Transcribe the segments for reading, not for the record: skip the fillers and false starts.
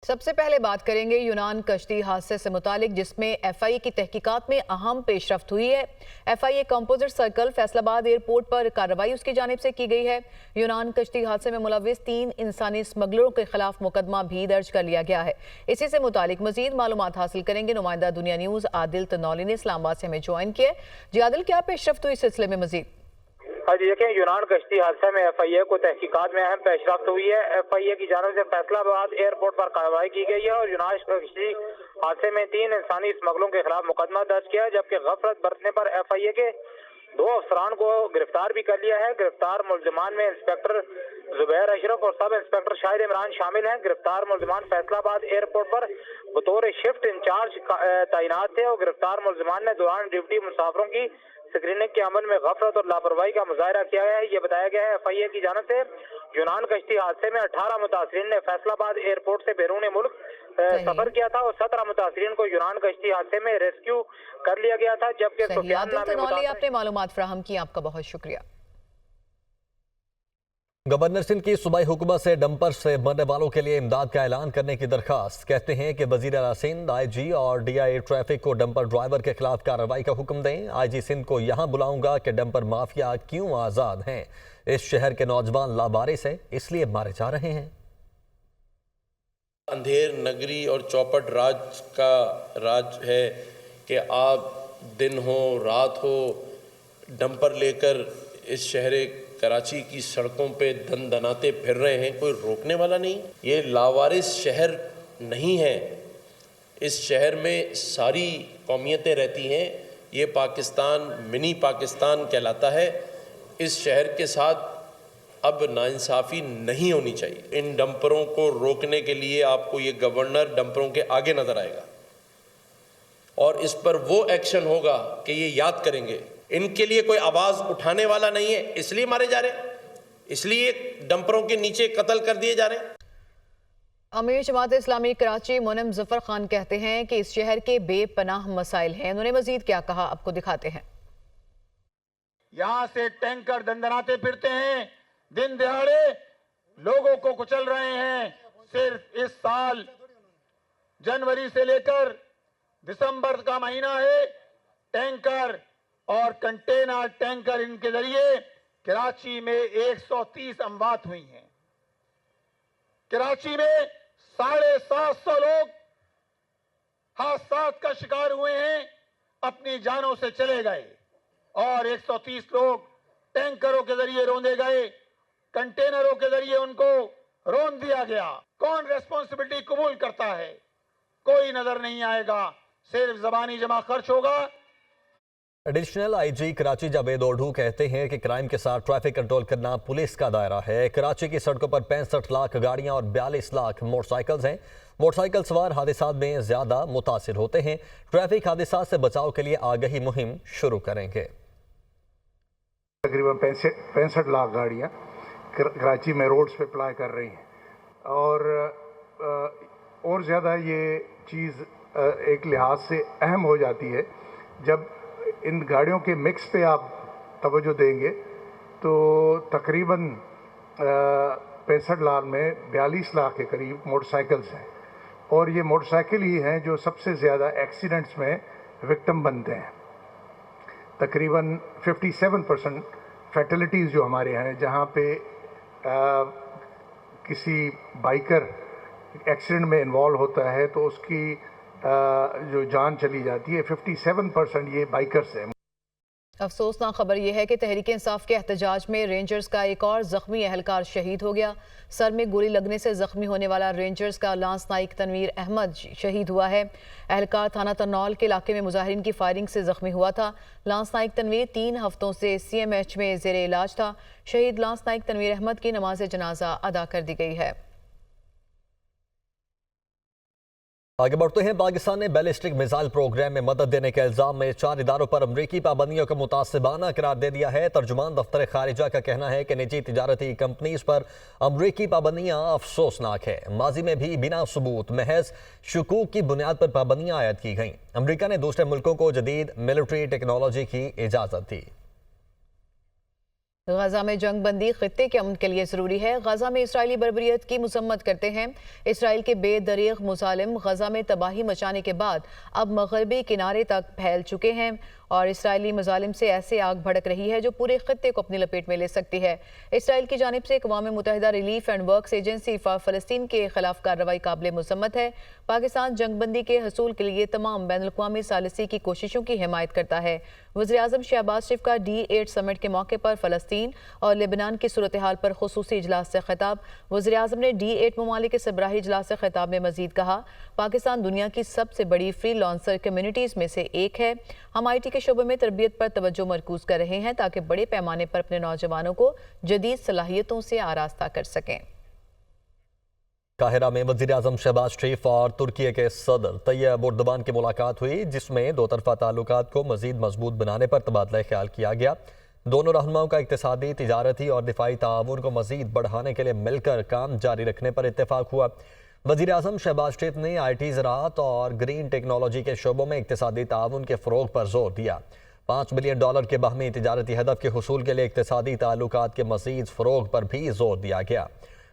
सबसे पहले बात करेंगे यूनान कश्ती हादसे से मुतालिक, जिसमें एफआईए की तहकीकात में अहम पेशरफ्त हुई है। FIA composite circle Faisalabad airport पर कार्रवाई उसकी जानिब से की गई है। यूनान कश्ती हादसे में मुलविस 3 इंसानी स्मगलरों के खिलाफ मुकदमा भी दर्ज कर लिया गया है। इसी से मुतालिक मजीद मालूमात हासिल करेंगे नुमाइंदा दुनिया न्यूज आदिल तनौली ने इस्लामाबाद से हमें ज्वाइन किया। जी आदिल, क्या पेशरफ्त हुई इस सिलसिले में मजीद? हाँ जी, देखें, यूनान कश्ती हादसे में एफआईए को तहकीकात में अहम पेशरफ्त हुई है। एफआईए की जानिब से फैसलाबाद एयरपोर्ट पर कार्रवाई की गई है और यूनान कश्ती हादसे में 3 इंसानी स्मगलों के खिलाफ मुकदमा दर्ज किया है, जबकि गफलत बरतने पर एफआईए के 2 अफसरान को गिरफ्तार भी कर लिया है। गिरफ्तार मुलजमान में इंस्पेक्टर जुबैर अशरफ और सब इंस्पेक्टर शाहिद इमरान शामिल हैं। गिरफ्तार मुलजमान फैसलाबाद एयरपोर्ट पर बतौर शिफ्ट इंचार्ज तैनात थे और गिरफ्तार मुलजमान ने दौरान ड्यूटी मुसाफिरों की स्क्रीनिंग के अमल में गफलत और लापरवाही का मुजाहरा किया है। ये बताया गया है एफआईए की जानिब से यूनान कश्ती हादसे में 18 मुतासरीन ने फैसलाबाद एयरपोर्ट से बैरून मुल्क सफर किया था और 17 मुतासरीन को यूनान कश्ती हादसे में रेस्क्यू कर लिया गया था। जबकि आपने मालूमात फराहम की, आपका बहुत शुक्रिया। गवर्नर सिंध की सूबाई हुकूमत से डंपर से मरने वालों के लिए इमदाद का ऐलान करने की दरखास्त। कहते हैं कि वजीर आला सिंध, आईजी और डीआई ट्रैफिक को डंपर ड्राइवर के खिलाफ कार्रवाई का हुक्म दें। आईजी सिंध को यहां बुलाऊंगा कि डंपर माफिया क्यों आजाद हैं। इस शहर के नौजवान लावारिस हैं, इसलिए मारे जा रहे हैं। अंधेर नगरी और चौपट राज का राज है कि आप दिन हो रात हो डंपर लेकर इस शहर कराची की सड़कों पे दनाते फिर रहे हैं, कोई रोकने वाला नहीं। ये लावारिस शहर नहीं है। इस शहर में सारी कौमियतें रहती हैं। ये पाकिस्तान मिनी पाकिस्तान कहलाता है। इस शहर के साथ अब नाइंसाफ़ी नहीं होनी चाहिए। इन डंपरों को रोकने के लिए आपको ये गवर्नर डंपरों के आगे नज़र आएगा और इस पर वो एक्शन होगा कि ये याद करेंगे इनके लिए कोई आवाज़ उठाने वाला नहीं है, इसलिए मारे जा रहे हैं, इसलिए डंपरों के नीचे कत्ल कर दिए जा रहे हैं। अमीर जमात इस्लामी कराची मुनम जफर खान कहते हैं कि इस शहर के बेपनाह मसाइल हैं। उन्होंने मजीद क्या कहा, आपको दिखाते हैं। यहाँ से टैंकर दंदनाते फिरते हैं, दिन दिहाड़े लोगों को कुचल रहे हैं। सिर्फ इस साल जनवरी से लेकर दिसंबर का महीना है, टैंकर और कंटेनर टैंकर इनके जरिए कराची में 130 अमवात हुई हैं। कराची में 750 लोग हादसात का शिकार हुए हैं, अपनी जानों से चले गए और 130 लोग टैंकरों के जरिए रौंदे गए, कंटेनरों के जरिए उनको रौंद दिया गया। कौन रेस्पॉन्सिबिलिटी कबूल करता है? कोई नजर नहीं आएगा, सिर्फ जबानी जमा खर्च होगा। एडिशनल आईजी कराची जावेद ओढ़ू कहते हैं कि क्राइम के साथ ट्रैफिक कंट्रोल करना पुलिस का दायरा है। कराची की सड़कों पर 65 लाख गाड़ियां और 42 लाख मोटरसाइकिल्स हैं। मोटरसाइकिल सवार हादसात में ज्यादा मुतासिर होते हैं। ट्रैफिक हादसात से बचाव के लिए आगाही मुहिम शुरू करेंगे। तकरीबन 65 लाख गाड़ियाँ कराची में रोड्स पे अप्लाई कर रही हैं और ज़्यादा ये चीज़ एक लिहाज से अहम हो जाती है जब इन गाड़ियों के मिक्स पे आप तवज्जो देंगे तो तकरीबन 65 लाख में 42 लाख के करीब मोटरसाइकिल्स हैं और ये मोटरसाइकिल ही हैं जो सबसे ज़्यादा एक्सीडेंट्स में विक्टिम बनते हैं। तकरीबन 57% फैटलिटीज़ जो हमारे यहाँ हैं, जहाँ पे किसी बाइकर एक्सीडेंट में इन्वॉल्व होता है तो उसकी जो जान चली जाती है, 57% ये बाइकर्स हैं। अफसोसनाक खबर यह है कि तहरीक इंसाफ के एहतजाज में रेंजर्स का एक और जख्मी एहलकार शहीद हो गया। सर में गोली लगने से जख्मी होने वाला रेंजर्स का लांस नाइक तनवीर अहमद शहीद हुआ है। एहलकार थाना तन्नौल के इलाके में मुजाहिरीन की फायरिंग से जख्मी हुआ था। लांस नाइक तनवीर 3 हफ्तों से CMH में जेर इलाज था। शहीद लांस नाइक तनवीर अहमद की नमाज जनाजा अदा कर दी गई है। आगे बढ़ते हैं। पाकिस्तान ने बैलिस्टिक मिसाइल प्रोग्राम में मदद देने के इल्जाम में 4 इदारों पर अमरीकी पाबंदियों को मुतासिबाना करार दे दिया है। तर्जुमान दफ्तर खारिजा का कहना है कि निजी तिजारती कंपनीज पर अमरीकी पाबंदियां अफसोसनाक है। माजी में भी बिना सबूत महज शकूक की बुनियाद पर पाबंदियां आयद की गईं। अमरीका ने दूसरे मुल्कों को जदीद मिलिट्री टेक्नोलॉजी की इजाजत दी। गजा में जंग बंदी खित्ते के अमन के लिए जरूरी है। गजा में इसराइली बर्बरियत की मुसम्मत करते हैं। इसराइल के बेदरीग मुजालिम गजा में तबाही मचाने के बाद अब मगरबी किनारे तक फैल चुके हैं और इसराइली मुजालिम से ऐसे आग भड़क रही है जो पूरे खित्ते को अपनी लपेट में ले सकती है। इसराइल की जानिब से अक़वाम मुत्तहिदा relief and works agency for फ़लस्तीन के खिलाफ कार्रवाई काबिल मुसम्मत है। पाकिस्तान जंगबंदी के हसूल के लिए तमाम बैनुल-अक़वामी सालिसी की कोशिशों की हिमायत करता है। वज़ीर-ए-आज़म शहबाज शरीफ का D8 समिट के मौके पर फ़लस्तीन और लेबनान की सूरत हाल पर खुसूसी इजलास से खिताब। वज़ीर-ए-आज़म ने D8 ममालिक के सबराही इजलास से खिताब में मजीद कहा, पाकिस्तान दुनिया की सबसे बड़ी फ्री लॉन्सर कम्युनिटीज़ में से एक है। हम IT के शोबे में तरबियत पर तवज्जो मरकूज कर रहे हैं ताकि बड़े पैमाने पर अपने नौजवानों को जदीद सलाहियतों से आरास्ता कर सकें। काहिरा में वज़ीर-ए-आज़म शहबाज शरीफ और तुर्की के सदर तैयब एर्दोगान की मुलाकात हुई, जिसमें दो तरफा ताल्लुकात को मजीद मजबूत बनाने पर तबादला ख्याल किया गया। दोनों रहनुमाओं का इक्तिसादी, तिजारती और दिफाई ताउन को मजीद बढ़ाने के लिए मिलकर काम जारी रखने पर इत्तेफाक हुआ। वज़ीर-ए-आज़म शहबाज शरीफ ने IT, ज़राअत और ग्रीन टेक्नोलॉजी के शोबों में इक्तिसादी ताउन के फ़रोग पर जोर दिया। $5 बिलियन के बाहमी तिजारती हदफ के हुसूल के लिए इक्तिसादी ताल्लुकात के मजीद फ़रोग पर भी जोर दिया गया।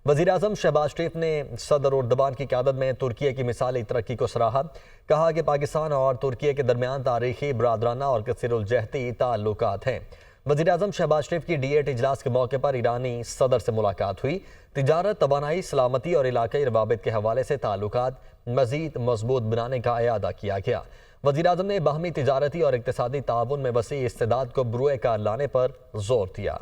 वज़ीर-ए-आज़म शहबाज शरीफ ने सदर एर्दोगान की क़यादत में तुर्की की मिसाली तरक्की को सराहा। कहा कि पाकिस्तान और तुर्की के दरमियान तारीखी, बरादराना और कसीरुल-जहती ताल्लुकात हैं। वज़ीर-ए-आज़म शहबाज शरीफ की D8 इजलास के मौके पर ईरानी सदर से मुलाकात हुई। तिजारत, तवानाई, सलामती और इलाकाई रवाबित के हवाले से ताल्लुकात मज़ीद मजबूत बनाने का इयादा किया गया। वज़ीर-ए-आज़म ने बाहमी तिजारती और इक्तिसादी ताउन में वसी इस्तेदाद को बरूए कार लाने पर जोर दिया।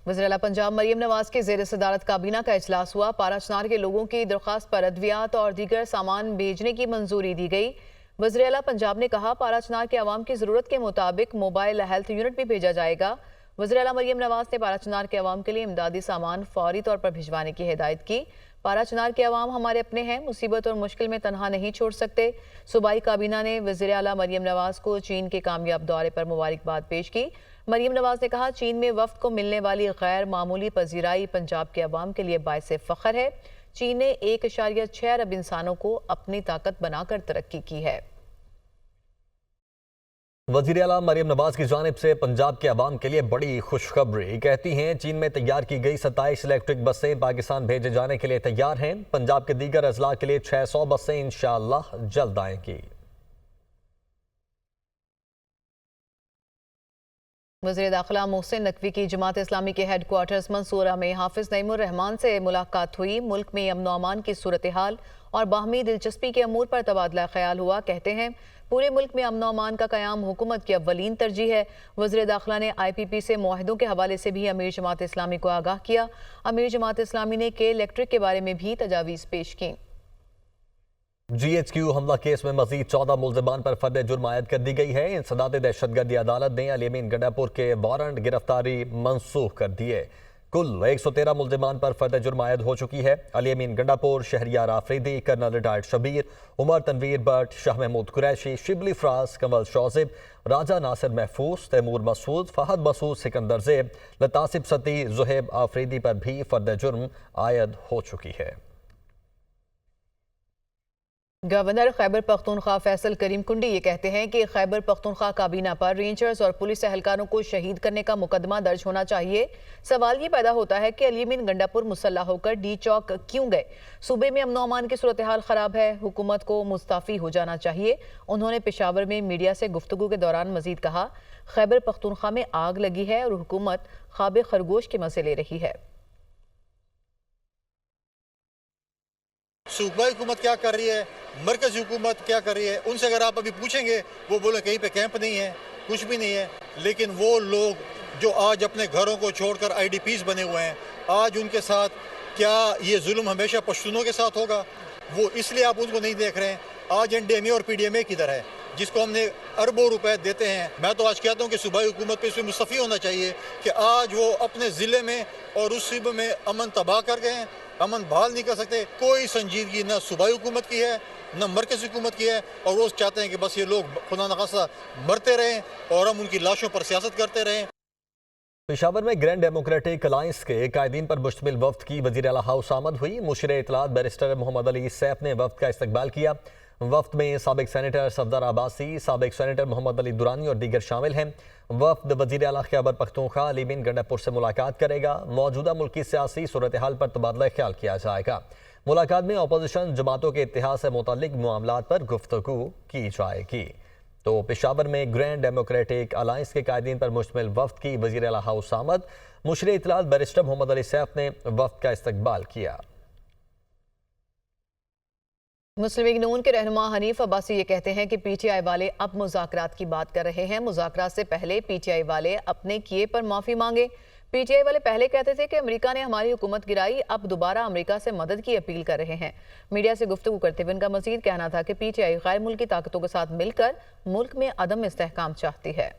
वज़ीर-ए-आला पंजाब मरियम नवाज के ज़ेर सदारत काबीना का इजलास हुआ। पाराचनार के लोगों की दरख्वास्त पर अद्वियात और दीगर सामान भेजने की मंजूरी दी गई। वज़ीर-ए-आला पंजाब ने कहा, पाराचनार के अवाम की ज़रूरत के मुताबिक मोबाइल हेल्थ यूनिट भी भेजा जाएगा। वज़ीर-ए-आला मरियम नवाज ने पाराचनार के अवाम के लिए इमदादी सामान फौरी तौर पर भिजवाने की हिदायत की। पाराचनार के अवाम हमारे अपने हैं, मुसीबत और मुश्किल में तनहा नहीं छोड़ सकते। सूबाई काबीना ने वज़ीर-ए-आला मरियम नवाज को चीन के कामयाब दौरे पर मुबारकबाद पेश की। मरियम नवाज ने कहा, चीन में वफ्द को मिलने वाली गैर मामूली पजीराई पंजाब के अवाम के लिए बाइसे फ़ख्र है। चीन ने 1.6 अरब इंसानों को अपनी ताकत बनाकर तरक्की की है। वज़ीर-ए-आला मरियम नवाज की जानिब से पंजाब के अवाम के लिए बड़ी खुशखबरी। कहती हैं, चीन में तैयार की गई 27 इलेक्ट्रिक बसें पाकिस्तान भेजे जाने के लिए तैयार हैं। पंजाब के दीगर अजला के लिए 600 बसें इंशाअल्लाह जल्द आएंगी। वज़ीर दाखिला मोहसिन नकवी की जमात इस्लामी के हेडक्वार्टर्स मंसूरा में हाफिज नईमुर रहमान से मुलाकात हुई। मुल्क में अमन अमान की सूरत हाल और बाहमी दिलचस्पी के अमूर पर तबादला ख्याल हुआ। कहते हैं, पूरे मुल्क में अमन अमान का क़याम हुकूमत की अव्वलीन तरजीह है। वज़ीर दाखिला ने IPP से मुआहदों के हवाले से भी अमीर जमात इस्लामी को आगाह किया। अमीर जमात इस्लामी ने के इलेक्ट्रिक के बारे में भी तजावीज़ पेश की। GHQ हमला केस में मजीद 14 मुल्ज़िमान पर फर्द जुर्म आयद कर दी गई है। इंसदाद दहशतगर्दी अदालत ने अली अमीन गंडापुर के वारंट गिरफ्तारी मनसूख कर दिए। कुल 113 मुल्ज़िमान पर फर्द जुर्म आयद हो चुकी है। अली अमीन गंडापुर, शहरियार आफरीदी, कर्नल रिटायर्ड शबीर, उमर तनवीर भट्ट, शाह महमूद कुरैशी, शिबली फ्रास, कंवल शौजिब, राजा नासिर महफूज, तैमूर मसूद, फहद मसूद, सिकंदर ज़ेब, लतासिब सती, जुहेब आफरीदी पर भी फर्द जुर्म आयद हो चुकी है। गवर्नर खैबर पख्तूनख्वा फैसल करीम कुंडी ये कहते हैं कि खैबर पख्तूनख्वा काबीना पर रेंजर्स और पुलिस एहलकारों को शहीद करने का मुकदमा दर्ज होना चाहिए। सवाल ये पैदा होता है कि अली अमीन गंडापुर मुसल्ला होकर D चौक क्यों गए। सूबे में अमन अमान की सूरत हाल खराब है, हुकूमत को मुस्तफ़ी हो जाना चाहिए। उन्होंने पेशावर में मीडिया से गुफ्तगू के दौरान मजीद कहा, खैबर पख्तूनख्वा में आग लगी है और हुकूमत ख्वाब खरगोश के मजे ले रही है। सूबाई हुकूमत क्या कर रही है, मरकज़ी हुकूमत क्या कर रही है, उनसे अगर आप अभी पूछेंगे वो बोले कहीं पे कैंप नहीं है, कुछ भी नहीं है। लेकिन वो लोग जो आज अपने घरों को छोड़कर IDPs बने हुए हैं, आज उनके साथ क्या ये जुल्म हमेशा पश्तूनों के साथ होगा? वो इसलिए आप उनको नहीं देख रहे हैं। आज NDMA और PDMA किधर है, जिसको हमने अरबों रुपए देते हैं। मैं तो आज कहता हूँ कि सूबाई हुकूमत पे इसमें मुस्तफ़ी होना चाहिए कि आज वो अपने ज़िले में और उस सूबे में अमन तबाह कर गए हैं, अमन बहाल नहीं कर सकते। कोई संजीदगी न सूबाई हुकूमत की है न मरकज़ी हुकूमत की है, और वो चाहते हैं कि बस ये लोग खुदा न खास्ता मरते रहें और हम उनकी लाशों पर सियासत करते रहें। पेशावर में ग्रैंड डेमोक्रेटिक अलायंस के कायदीन पर मुश्तमिल वफ्द की वज़ीर आला हाउस आमद हुई। मुशीर इत्तलात बैरिस्टर मोहम्मद अली सैफ ने वफ्द का इस्तकबाल किया। वफ्द में साबिक सेनेटर सफदर अब्बासी, साबिक सेनेटर मोहम्मद अली दुरानी और दीगर शामिल हैं। वफ्द वज़ीर आला खैबर पख्तूनख्वा अली बिन गंडापुर से मुलाकात करेगा। मौजूदा मुल्की सियासी सूरत हाल पर तबादला ख्याल किया जाएगा। मुलाकात में अपोजिशन जमातों के इत्तेहाद से मुताल्लिक मामलात पर गुफ्तगू की जाएगी। तो पेशावर में ग्रैंड डेमोक्रेटिक अलायंस के कायदीन पर मुश्तमिल वफ्द की वज़ीर आला हाउस आमद। मुशरी इत्तलात बैरिस्टर मोहम्मद अली सैफ ने वफ्द का इस्तकबाल किया। मुस्लिम लीग नून के रहनुमा हनीफ अब्बासी ये कहते हैं कि पीटीआई वाले अब मुज़ाकरात की बात कर रहे हैं। मुज़ाकरात से पहले पीटीआई वाले अपने किए पर माफ़ी मांगे। पीटीआई वाले पहले कहते थे कि अमेरिका ने हमारी हुकूमत गिराई, अब दोबारा अमेरिका से मदद की अपील कर रहे हैं। मीडिया से गुफ्तगू करते हुए उनका मजीद कहना था कि पीटीआई गैर मुल्की ताकतों के साथ मिलकर मुल्क में अदम इस्तेहकाम चाहती है।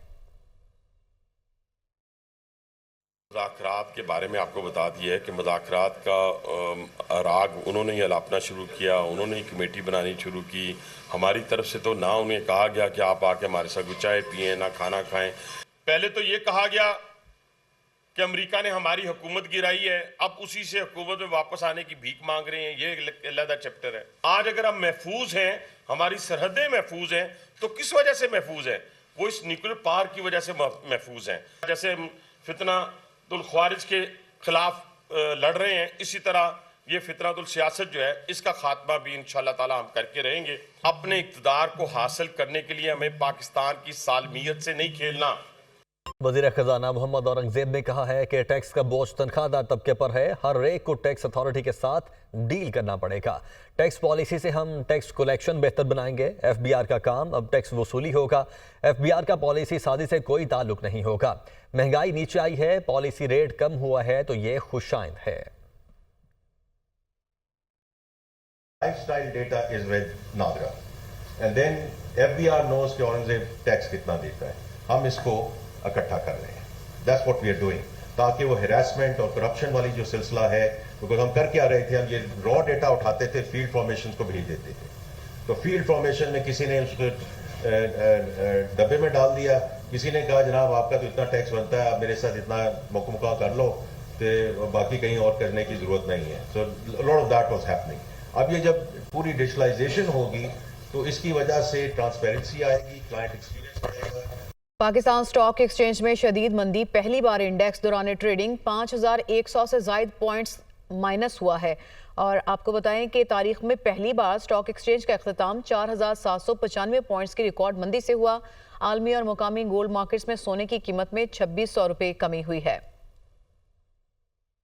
मुज़ाकरात के बारे में आपको बता दिया है कि मुज़ाकरात का राग उन्होंने ही अलापना शुरू किया, उन्होंने ही कमेटी बनानी शुरू की। हमारी तरफ से तो ना उन्हें कहा गया कि आप आके हमारे साथ चाय पिएं, ना खाना खाएं। पहले तो ये कहा गया कि अमेरिका ने हमारी हुकूमत गिराई है, अब उसी से हुकूमत में वापस आने की भीख मांग रहे हैं। ये अलग चैप्टर है। आज अगर हम महफूज हैं, हमारी सरहदें महफूज हैं, तो किस वजह से महफूज हैं? वो इस न्यूक्लियर पावर की वजह से महफूज हैं। जैसे फितना ख्वारिज के खिलाफ लड़ रहे हैं, इसी तरह ये फितनातुल सियासत जो है इसका खात्मा भी इंशाअल्लाह ताला हम करके रहेंगे। अपने इक़्तिदार को हासिल करने के लिए हमें पाकिस्तान की सालमियत से नहीं खेलना। वज़ीर खजाना मोहम्मद औरंगजेब ने कहा है कि टैक्स का बोझ तनख्वाहदार तबके पर है। हर एक को टैक्स अथॉरिटी के साथ डील करना पड़ेगा। टैक्स पॉलिसी से हम टैक्स कलेक्शन बेहतर बनाएंगे। FBR का काम अब टैक्स वसूली होगा। FBR का पॉलिसी साजी से कोई ताल्लुक नहीं होगा। महंगाई नीचे आई है, पॉलिसी रेट कम हुआ है, तो ये खुशाइंद है। Lifestyle data is with NADRA and then FBR knows कि औरंगजेब टैक्स कितना देता है। हम इसको इकट्ठा कर रहे हैं। That's what we are doing, ताकि वो हैरेसमेंट और करप्शन वाली जो सिलसिला है, बिकॉज हम कर क्या रहे थे, हम ये रॉ डेटा उठाते थे, फील्ड फॉर्मेशन को भेज देते थे। तो फील्ड फॉर्मेशन में किसी ने उसको डब्बे में डाल दिया, किसी ने कहा जनाब आपका तो इतना टैक्स बनता है, आप मेरे साथ इतना मुकम्मल कर लो, तो बाकी कहीं और करने की जरूरत नहीं है। So lot of that was happening. अब ये जब पूरी डिजिटलाइजेशन होगी तो इसकी वजह से ट्रांसपेरेंसी आएगी, क्लाइंट एक्सपीरियंस बढ़ेगा। पाकिस्तान स्टॉक एक्सचेंज में शदीद मंदी। पहली बार इंडेक्स दौरान ट्रेडिंग 5100 से ज़ायद पॉइंट्स माइनस हुआ है। और आपको बताएं कि तारीख में पहली बार स्टॉक एक्सचेंज का अख्ताम 4795 पॉइंट्स की रिकॉर्ड मंदी से हुआ। आलमी और मुकामी गोल्ड मार्केट्स में सोने की कीमत में 2600 रुपये कमी हुई है।